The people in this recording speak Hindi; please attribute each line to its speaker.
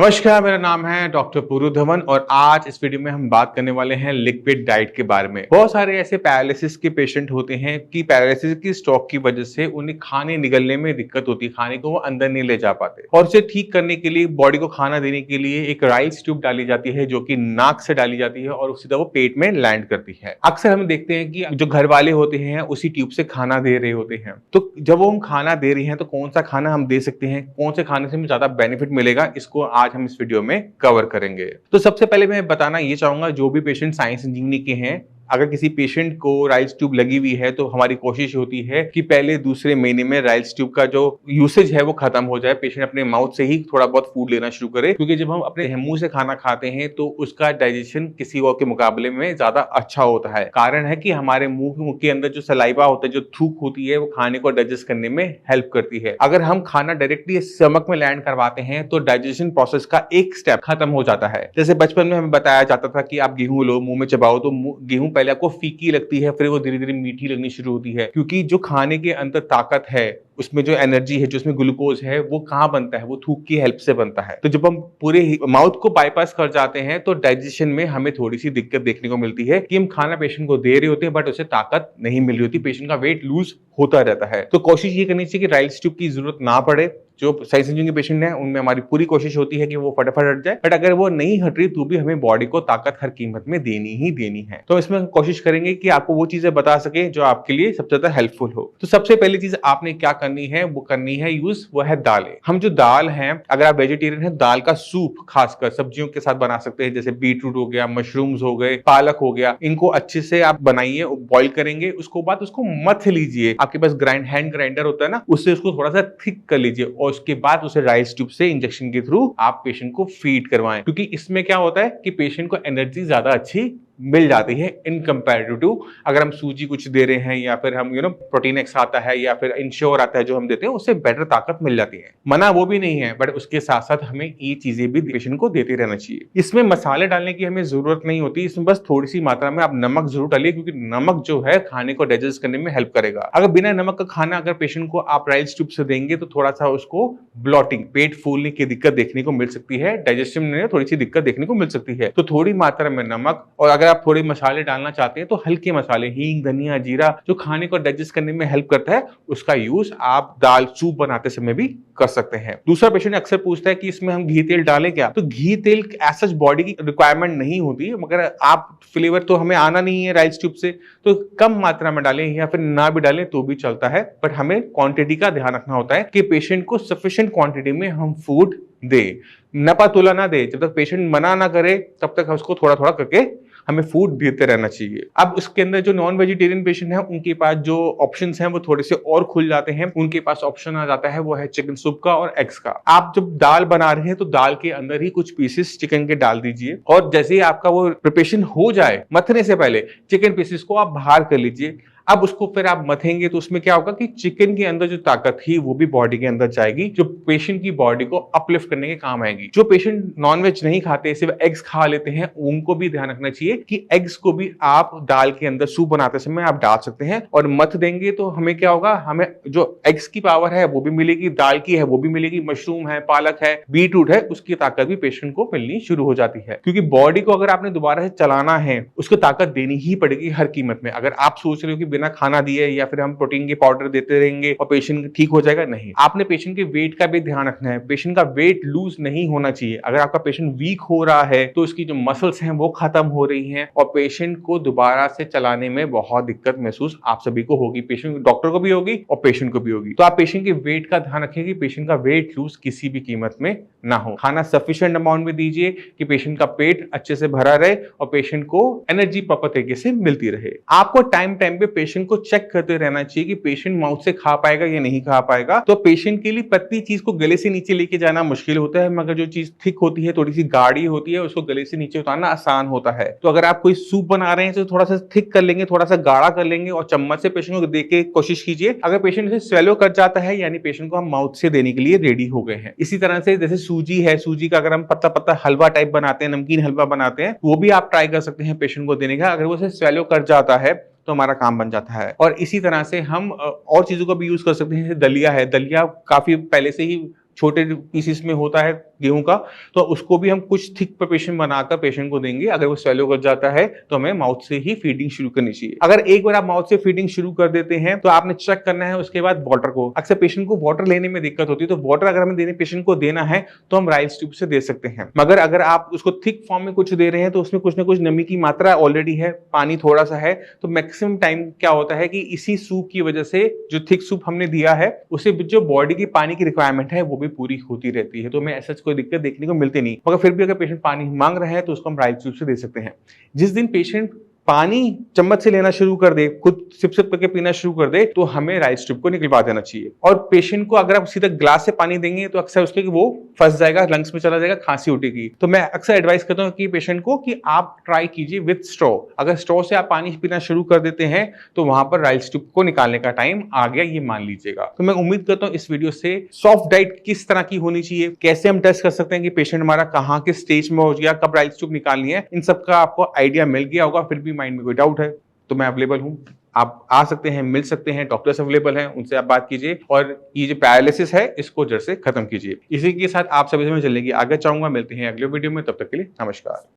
Speaker 1: नमस्कार, मेरा नाम है डॉक्टर पूरू धवन और आज इस वीडियो में हम बात करने वाले हैं लिक्विड डाइट के बारे में। बहुत सारे ऐसे पैरालिसिस के पेशेंट होते हैं कि पैरालिसिस की स्ट्रोक की वजह से उन्हें खाने निगलने में दिक्कत होती है, खाने को वो अंदर नहीं ले जा पाते और उसे ठीक करने के लिए बॉडी को खाना देने के लिए एक राइस ट्यूब डाली जाती है जो कि नाक से डाली जाती है और सीधा वो पेट में लैंड करती है। अक्सर हम देखते हैं कि जो घर वाले होते हैं उसी ट्यूब से खाना दे रहे होते हैं, तो जब वो हम खाना दे रहे हैं तो कौन सा खाना हम दे सकते हैं, कौन से खाने से हमें ज्यादा बेनिफिट मिलेगा, इसको आज हम इस वीडियो में कवर करेंगे। तो सबसे पहले मैं बताना ये चाहूंगा, जो भी पेशेंट साइंस इंजीनियरिंग के हैं, अगर किसी पेशेंट को राइल्स ट्यूब लगी हुई है तो हमारी कोशिश होती है कि पहले दूसरे महीने में राइल्स ट्यूब का जो यूसेज है वो खत्म हो जाए, पेशेंट अपने माउथ से ही थोड़ा बहुत फूड लेना शुरू करे, क्योंकि जब हम अपने मुंह से खाना खाते हैं तो उसका डाइजेशन किसी और के मुकाबले में ज्यादा अच्छा होता है। कारण है कि हमारे मुंह के अंदर जो सलाइवा होता है, जो थूक होती है, वो खाने को डाइजेस्ट करने में हेल्प करती है। अगर हम खाना डायरेक्टली स्टमक में लैंड करवाते हैं तो डाइजेशन प्रोसेस का एक स्टेप खत्म हो जाता है। जैसे बचपन में हमें बताया जाता था कि आप गेहूं लो, मुंह में चबाओ, तो गेहूं पहले आपको फीकी लगती है, फिर वो धीरे धीरे मीठी लगनी शुरू होती है, क्योंकि जो खाने के अंदर ताकत है, उसमें जो एनर्जी है, जो उसमें ग्लूकोज है, वो कहाँ बनता है, वो थूक की हेल्प से बनता है। तो जब हम पूरे माउथ को बाईपास कर जाते हैं तो डाइजेशन में हमें थोड़ी सी दिक्कत देखने को मिलती है कि हम खाना पेशेंट को दे रहे होते हैं बट उसे ताकत नहीं मिल रही होती, पेशेंट का वेट लूज होता रहता है। तो कोशिश ये करनी चाहिए कि राइल्स ट्यूब की जरूरत ना पड़े। जो साइंस इंजीनियरिंग के पेशेंट हैं उनमें हमारी पूरी कोशिश होती है कि वो फटाफट हट जाए, बट अगर वो नहीं हट रही तो भी हमें बॉडी को ताकत हर कीमत में देनी ही देनी है। तो इसमें कोशिश करेंगे कि आपको वो चीजें बता सके जो आपके लिए सबसे ज्यादा हेल्पफुल हो। तो सबसे पहली चीज आपने क्या करनी है, वो करनी है यूज, वो है दालें। हम जो दाल है, अगर आप वेजिटेरियन है, दाल का सूप खासकर सब्जियों के साथ बना सकते हैं, जैसे बीटरूट हो गया, मशरूम्स हो गए, पालक हो गया, इनको अच्छे से आप बनाइए, बॉईल करेंगे, उसको बाद उसको मथ लीजिए। आपके पास हैंड ग्राइंडर होता है ना, उससे उसको थोड़ा सा थिक कर लीजिए और उसके बाद उसे राइस ट्यूब से इंजेक्शन के थ्रू आप पेशेंट को फीड करवाएं, क्योंकि इसमें क्या होता है कि पेशेंट को एनर्जी ज्यादा अच्छी मिल जाती है इन कंपैरेटिव टू अगर हम सूजी कुछ दे रहे हैं या फिर हम प्रोटीन एक्स आता है या फिर इंश्योर आता है जो हम देते हैं, उससे बेटर ताकत मिल जाती है। मना वो भी नहीं है, बट उसके साथ साथ हमें ये चीजें भी पेशेंट को देते रहना चाहिए। इसमें मसाले डालने की हमें जरूरत नहीं होती, इसमें बस थोड़ी सी मात्रा में आप नमक जरूर डालिए, क्योंकि नमक जो है खाने को डाइजेस्ट करने में हेल्प करेगा। अगर बिना नमक का खाना अगर पेशेंट को आप राइल्स ट्यूब से देंगे तो थोड़ा सा उसको ब्लॉटिंग, पेट फूलने की दिक्कत देखने को मिल सकती है, डाइजेशन में थोड़ी सी दिक्कत देखने को मिल सकती है। तो थोड़ी मात्रा में नमक, और अगर आप थोड़े मसाले डालना चाहते हैं तो हल्के मसाले, हींग, धनिया, जीरा, जो खाने को डाइजेस्ट करने में हेल्प करता है, उसका यूज आप दाल सूप बनाते समय भी कर सकते हैं। दूसरा पेशेंट अक्सर पूछता है कि इसमें हम घी तेल डालें क्या, तो घी तेल ऐसा बॉडी की रिक्वायरमेंट नहीं होती, मगर आप फ्लेवर तो हमें आना नहीं है राइस ट्यूब से, तो कम मात्रा में डालें या फिर ना भी डालें तो भी चलता है, बट हमें क्वांटिटी का ध्यान रखना होता है कि पेशेंट को सफिशिएंट क्वांटिटी में हम फूड दे, नपा तुला ना दे। जब तक पेशेंट मना ना करे तब तक उसको थोड़ा थोड़ा करके हमें फूड देते रहना चाहिए। अब उसके अंदर जो नॉन वेजिटेरियन पेशेंट है उनके पास जो ऑप्शंस हैं वो थोड़े से और खुल जाते हैं। उनके पास ऑप्शन आ जाता है वो है चिकन सूप का और एग्स का। आप जब दाल बना रहे हैं तो दाल के अंदर ही कुछ पीसेस चिकन के डाल दीजिए, और जैसे ही आपका वो प्रिपरेशन हो जाए, मथने से पहले चिकन पीसेस को आप बाहर कर लीजिए। अब उसको फिर आप मथेंगे तो उसमें क्या होगा कि चिकन के अंदर जो ताकत थी वो भी बॉडी के अंदर जाएगी, जो पेशेंट की बॉडी को अपलिफ्ट करने के काम आएगी। जो पेशेंट नॉनवेज नहीं खाते, सिर्फ एग्स खा लेते हैं, उनको भी ध्यान रखना चाहिए कि एग्स को भी आप दाल के अंदर सूप बनाते समय आप डाल सकते हैं और मथ देंगे तो हमें क्या होगा, हमें जो एग्स की पावर है वो भी मिलेगी, दाल की है वो भी मिलेगी, मशरूम है, पालक है, बीटरूट है, उसकी ताकत भी पेशेंट को मिलनी शुरू हो जाती है। क्योंकि बॉडी को अगर आपने दोबारा से चलाना है, उसको ताकत देनी ही पड़ेगी हर कीमत में। अगर आप सोच रहे हो कि बिना खाना दिए या फिर हम प्रोटीन के पाउडर देते रहेंगे और पेशेंट ठीक हो जाएगा, नहीं। आपने पेशेंट के वेट का भी ध्यान रखना है, पेशेंट का वेट लूज नहीं होना चाहिए। अगर आपका पेशेंट वीक हो रहा है तो उसकी जो मसल्स हैं वो खत्म हो रही हैं और पेशेंट को दोबारा से चलाने में बहुत दिक्कत महसूस आप सभी को होगी, पेशेंट डॉक्टर को भी होगी और पेशेंट को भी होगी। तो आप पेशेंट के वेट का ध्यान रखें कि पेशेंट का वेट लूज किसी भी कीमत में ना हो। खाना सफिशिएंट अमाउंट में दीजिए कि पेशेंट का पेट अच्छे से भरा रहे और पेशेंट को एनर्जी प्रॉपर तरीके से मिलती रहे। आपको टाइम टाइम पे पेशेंट को चेक करते रहना चाहिए कि पेशेंट माउथ से खा पाएगा या नहीं खा पाएगा। तो पेशेंट के लिए पतली चीज को गले से नीचे लेके जाना मुश्किल होता है, मगर जो चीज थिक होती है, थोड़ी सी गाढ़ी होती है, उसको गले से नीचे उतारना आसान होता है। तो अगर आप कोई सूप बना रहे हैं तो थोड़ा सा थिक कर लेंगे, थोड़ा सा गाढ़ा कर लेंगे और चम्मच से पेशेंट को देके कोशिश कीजिए। अगर पेशेंट इसे स्वेलो कर जाता है यानी पेशेंट को हम माउथ से देने के लिए रेडी हो गए हैं। इसी तरह से जैसे सूजी है, सूजी का अगर हम पतला पतला हलवा टाइप बनाते हैं, नमकीन हलवा बनाते हैं, वो भी आप ट्राई कर सकते हैं पेशेंट को देने का। अगर वो स्वेलो कर जाता है तो हमारा काम बन जाता है। और इसी तरह से हम और चीजों का भी यूज कर सकते हैं। दलिया है, दलिया काफी पहले से ही छोटे पीसेस में होता है, गेहूं का, तो उसको भी हम कुछ थिक प्रिपरेशन बनाकर पेशेंट को देंगे। अगर वो स्वेलो कर जाता है तो हमें माउथ से ही फीडिंग शुरू करनी चाहिए। अगर एक बार आप माउथ से फीडिंग शुरू कर देते हैं तो आपने चेक करना है उसके बाद वाटर को। अक्सर पेशेंट को वाटर लेने में दिक्कत होती है, तो वाटर अगर हमें पेशेंट को देना है तो हम राइस ट्यूब से दे सकते हैं। मगर अगर आप उसको थिक फॉर्म में कुछ दे रहे हैं तो उसमें कुछ ना कुछ नमी की मात्रा ऑलरेडी है, पानी थोड़ा सा है, तो मैक्सिमम टाइम क्या होता है कि इसी सूप की वजह से जो थिक सूप हमने दिया है उसे जो बॉडी की पानी की रिक्वायरमेंट है वो भी पूरी होती रहती है। तो हमें ऐसा कोई दिक्कत देखने को मिलती नहीं, मगर फिर भी अगर पेशेंट पानी मांग रहा है तो उसको हम राइस ट्यूब से दे सकते हैं। जिस दिन पेशेंट पानी चम्मच से लेना शुरू कर दे, खुद सिप सिप करके पीना शुरू कर दे, तो हमें राइस ट्यूब को निकलवा देना चाहिए। और पेशेंट को अगर आप सीधा ग्लास से पानी देंगे तो अक्सर उसके वो फंस जाएगा, लंग्स में चला जाएगा, खांसी उठेगी। तो मैं अक्सर एडवाइस करता हूँ कि पेशेंट को कि आप ट्राई कीजिए विद स्ट्रॉ। अगर स्ट्रॉ से आप पानी पीना शुरू कर देते हैं तो वहां पर राइस ट्यूब को निकालने का टाइम आ गया, ये मान लीजिएगा। तो मैं उम्मीद करता हूँ इस वीडियो से सॉफ्ट डाइट किस तरह की होनी चाहिए, कैसे हम टेस्ट कर सकते हैं कि पेशेंट हमारा कहाँ किस स्टेज में हो गया, कब राइस ट्यूब निकालनी है, इन सब का आपको आइडिया मिल गया होगा। फिर भी माइंड में कोई डाउट है तो मैं अवेलेबल हूं, आप आ सकते हैं, मिल सकते हैं, डॉक्टर्स अवेलेबल हैं, उनसे आप बात कीजिए और ये जो पैरालिसिस है इसको जड़ से खत्म कीजिए। इसी के साथ आप सभी से मैं चलने की आगे चाहूंगा। मिलते हैं अगले वीडियो में, तब तक के लिए नमस्कार।